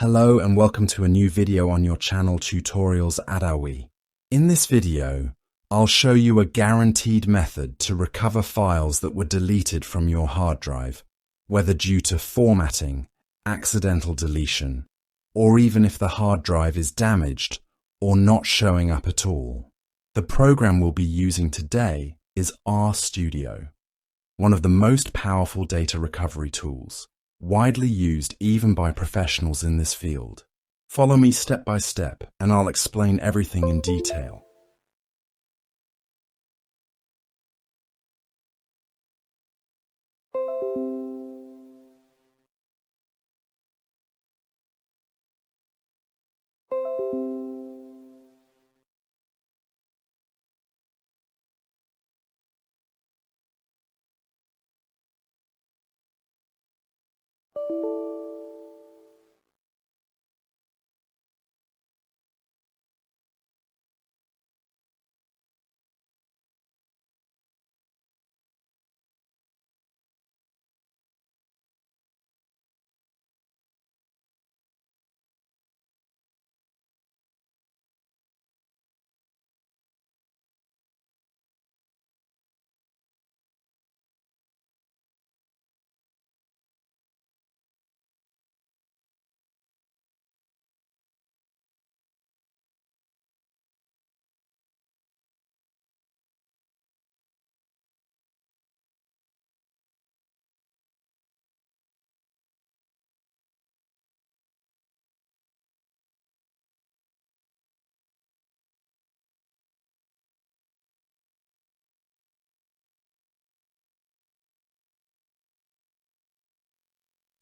Hello and welcome to a new video on your channel Tutorials Adawi. In this video, I'll show you a guaranteed method to recover files that were deleted from your hard drive, whether due to formatting, accidental deletion, or even if the hard drive is damaged or not showing up at all. The program we'll be using today is RStudio, one of the most powerful data recovery tools, widely used even by professionals in this field. Follow me step by step and I'll explain everything in detail.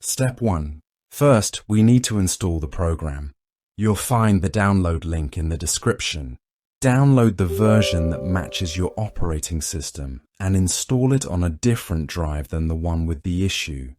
Step 1. First, we need to install the program. You'll find the download link in the description. Download the version that matches your operating system and install it on a different drive than the one with the issue,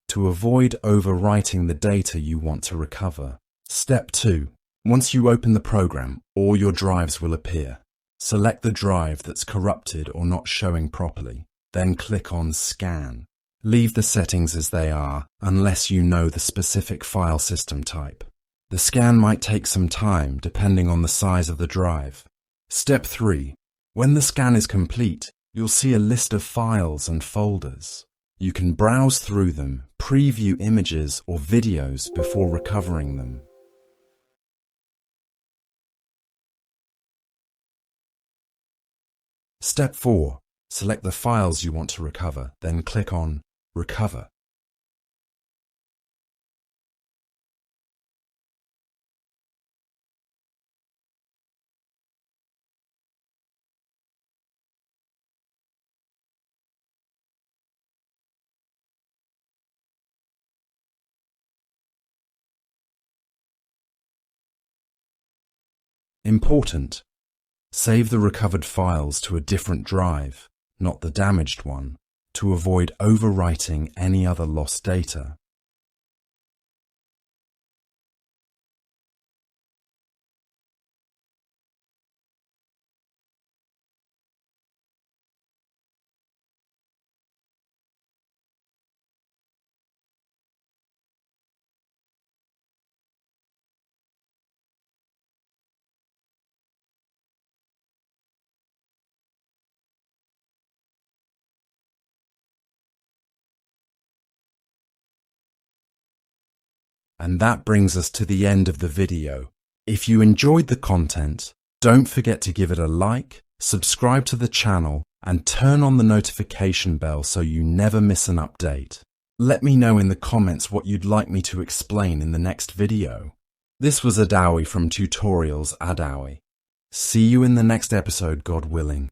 to avoid overwriting the data you want to recover. Step 2. Once you open the program, all your drives will appear. Select the drive that's corrupted or not showing properly, then click on Scan. Leave the settings as they are, unless you know the specific file system type. The scan might take some time, depending on the size of the drive. Step 3. When the scan is complete, you'll see a list of files and folders. You can browse through them, preview images or videos before recovering them. Step 4. Select the files you want to recover, then click on Recover. Important. Save the recovered files to a different drive, not the damaged one, to avoid overwriting any other lost data. And that brings us to the end of the video. If you enjoyed the content, don't forget to give it a like, subscribe to the channel, and turn on the notification bell so you never miss an update. Let me know in the comments what you'd like me to explain in the next video. This was Adawi from Tutorials Adawi. See you in the next episode, God willing.